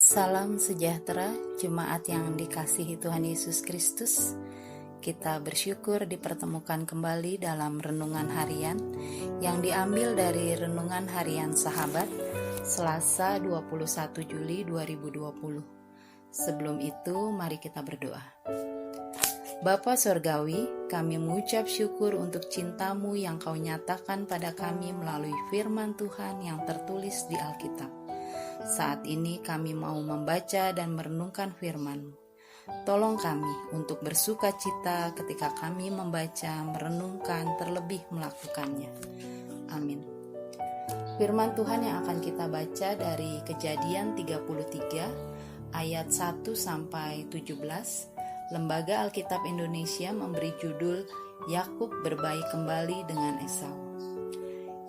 Salam sejahtera, jemaat yang dikasihi Tuhan Yesus Kristus. Kita bersyukur dipertemukan kembali dalam renungan harian yang diambil dari renungan harian sahabat Selasa 21 Juli 2020. Sebelum itu, mari kita berdoa. Bapa Sorgawi, kami mengucap syukur untuk cinta-Mu yang Kau nyatakan pada kami melalui firman Tuhan yang tertulis di Alkitab. Saat ini kami mau membaca dan merenungkan firman-Mu. Tolong kami untuk bersuka cita ketika kami membaca, merenungkan, terlebih melakukannya. Amin. Firman Tuhan yang akan kita baca dari Kejadian 33 ayat 1-17. Lembaga Alkitab Indonesia memberi judul Yakub berbaik kembali dengan Esau.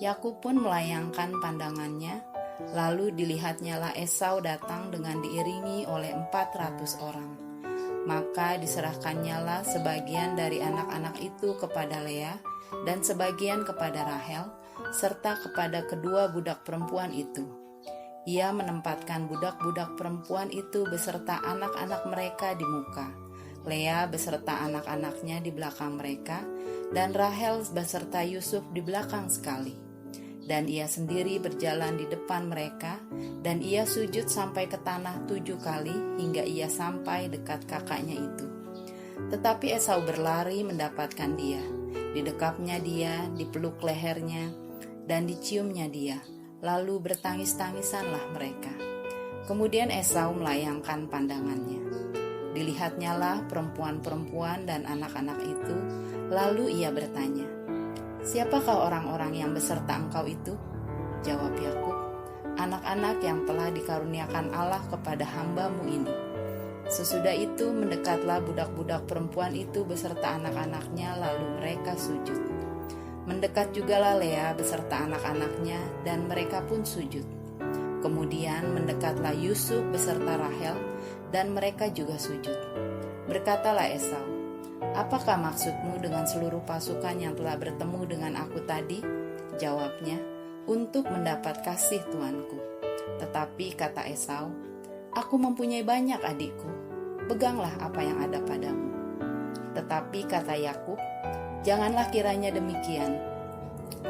Yakub pun melayangkan pandangannya, lalu dilihatnyalah Esau datang dengan diiringi oleh 400 orang. Maka diserahkannyalah sebagian dari anak-anak itu kepada Lea dan sebagian kepada Rahel, serta kepada kedua budak perempuan itu. Ia menempatkan budak-budak perempuan itu beserta anak-anak mereka di muka, Lea beserta anak-anaknya di belakang mereka, dan Rahel beserta Yusuf di belakang sekali. Dan ia sendiri berjalan di depan mereka, dan ia sujud sampai ke tanah 7 kali hingga ia sampai dekat kakaknya itu. Tetapi Esau berlari mendapatkan dia, didekapnya dia, dipeluk lehernya, dan diciumnya dia, lalu bertangis-tangisanlah mereka. Kemudian Esau melayangkan pandangannya. Dilihatnyalah perempuan-perempuan dan anak-anak itu, lalu ia bertanya, "Siapakah orang-orang yang beserta engkau itu?" Jawab Yakub, "Anak-anak yang telah dikaruniakan Allah kepada hamba-Mu ini." Sesudah itu mendekatlah budak-budak perempuan itu beserta anak-anaknya, lalu mereka sujud. Mendekat jugalah Lea beserta anak-anaknya, dan mereka pun sujud. Kemudian mendekatlah Yusuf beserta Rahel, dan mereka juga sujud. Berkatalah Esau, "Apakah maksudmu dengan seluruh pasukan yang telah bertemu dengan aku tadi?" Jawabnya, "Untuk mendapat kasih tuanku." Tetapi kata Esau, "Aku mempunyai banyak adikku, peganglah apa yang ada padamu." Tetapi kata Yakub, "Janganlah kiranya demikian.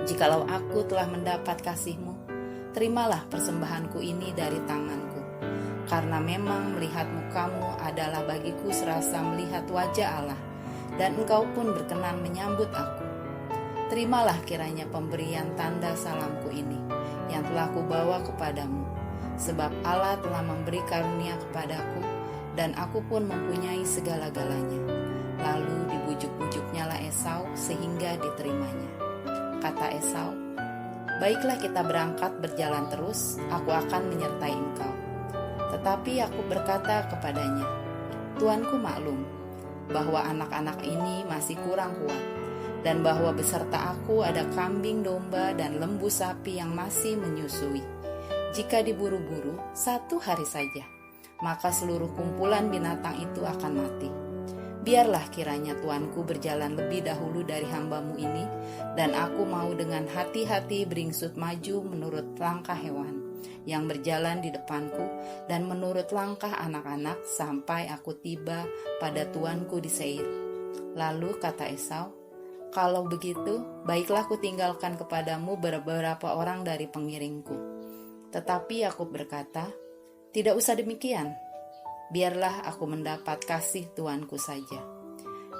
Jikalau aku telah mendapat kasih-Mu, terimalah persembahanku ini dari tanganku. Karena memang melihat muka-Mu adalah bagiku serasa melihat wajah Allah, dan Engkau pun berkenan menyambut aku. Terimalah kiranya pemberian tanda salamku ini, yang telah kubawa kepadamu, sebab Allah telah memberi karunia kepadaku, dan aku pun mempunyai segala-galanya." Lalu dibujuk-bujuknyalah Esau sehingga diterimanya. Kata Esau, "Baiklah, kita berangkat berjalan terus, aku akan menyertai engkau." Tetapi Yakub berkata kepadanya, "Tuanku maklum bahwa anak-anak ini masih kurang kuat, dan bahwa beserta aku ada kambing domba dan lembu sapi yang masih menyusui. Jika diburu-buru 1 hari saja, maka seluruh kumpulan binatang itu akan mati. Biarlah kiranya tuanku berjalan lebih dahulu dari hamba-Mu ini, dan aku mau dengan hati-hati beringsut maju menurut langkah hewan yang berjalan di depanku, dan menurut langkah anak-anak sampai aku tiba pada tuanku di Seir." Lalu kata Esau, "Kalau begitu, baiklah ku tinggalkan kepadamu beberapa orang dari pengiringku." Tetapi Yakub berkata, "Tidak usah demikian. Biarlah aku mendapat kasih tuanku saja."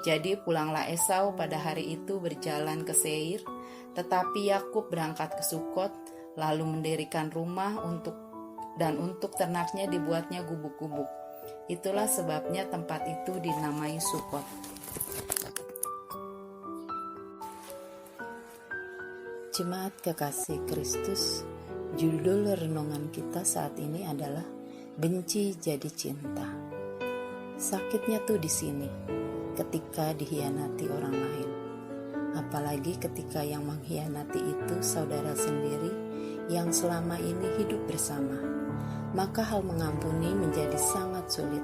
Jadi pulanglah Esau pada hari itu berjalan ke Seir, tetapi Yakub berangkat ke Sukot, lalu mendirikan rumah untuk ternaknya dibuatnya gubuk-gubuk. Itulah sebabnya tempat itu dinamai Sukot. Jemaat kekasih Kristus, judul renungan kita saat ini adalah Benci Jadi Cinta. Sakitnya tuh di sini, ketika dihianati orang lain. Apalagi ketika yang mengkhianati itu saudara sendiri yang selama ini hidup bersama. Maka hal mengampuni menjadi sangat sulit.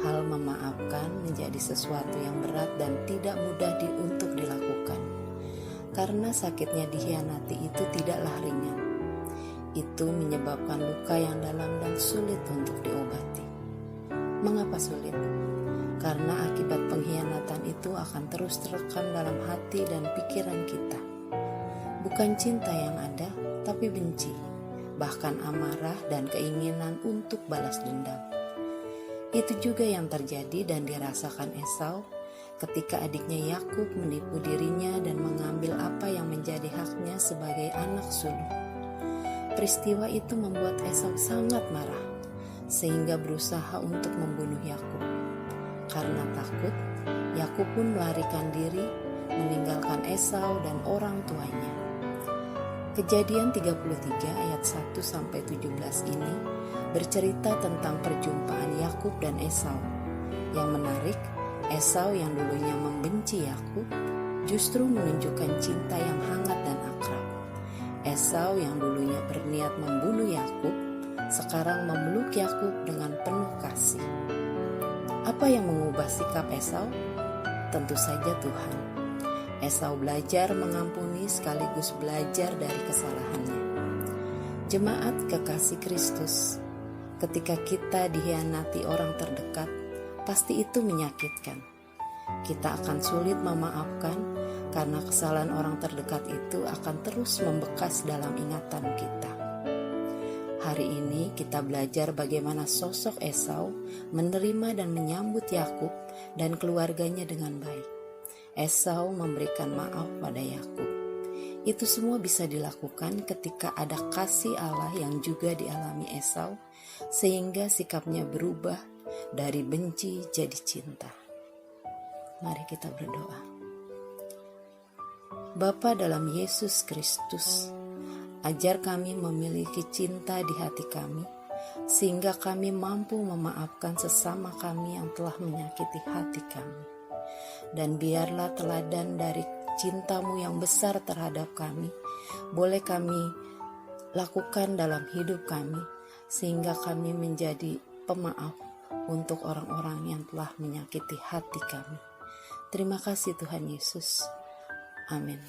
Hal memaafkan menjadi sesuatu yang berat dan tidak mudah untuk dilakukan. Karena sakitnya dikhianati itu tidaklah ringan. Itu menyebabkan luka yang dalam dan sulit untuk diobati. Mengapa sulit? Karena akibat pengkhianatan itu akan terus terekam dalam hati dan pikiran kita. Bukan cinta yang ada, tapi benci, bahkan amarah dan keinginan untuk balas dendam. Itu juga yang terjadi dan dirasakan Esau ketika adiknya Yakub menipu dirinya dan mengambil apa yang menjadi haknya sebagai anak sulung. Peristiwa itu membuat Esau sangat marah, sehingga berusaha untuk membunuh Yakub. Karena takut, Yakub pun melarikan diri, meninggalkan Esau dan orang tuanya. Kejadian 33 ayat 1-17 ini bercerita tentang perjumpaan Yakub dan Esau. Yang menarik, Esau yang dulunya membenci Yakub justru menunjukkan cinta yang hangat dan akrab. Esau yang dulunya berniat membunuh Yakub sekarang memeluk Yakub dengan penuh kasih. Apa yang mengubah sikap Esau? Tentu saja Tuhan. Esau belajar mengampuni sekaligus belajar dari kesalahannya. Jemaat kekasih Kristus, ketika kita dikhianati orang terdekat, pasti itu menyakitkan. Kita akan sulit memaafkan karena kesalahan orang terdekat itu akan terus membekas dalam ingatan kita. Hari ini kita belajar bagaimana sosok Esau menerima dan menyambut Yakub dan keluarganya dengan baik. Esau memberikan maaf pada Yakub. Itu semua bisa dilakukan ketika ada kasih Allah yang juga dialami Esau, sehingga sikapnya berubah dari benci jadi cinta. Mari kita berdoa. Bapa dalam Yesus Kristus, ajar kami memiliki cinta di hati kami, sehingga kami mampu memaafkan sesama kami yang telah menyakiti hati kami. Dan biarlah teladan dari cinta-Mu yang besar terhadap kami, boleh kami lakukan dalam hidup kami, sehingga kami menjadi pemaaf untuk orang-orang yang telah menyakiti hati kami. Terima kasih Tuhan Yesus. Amin.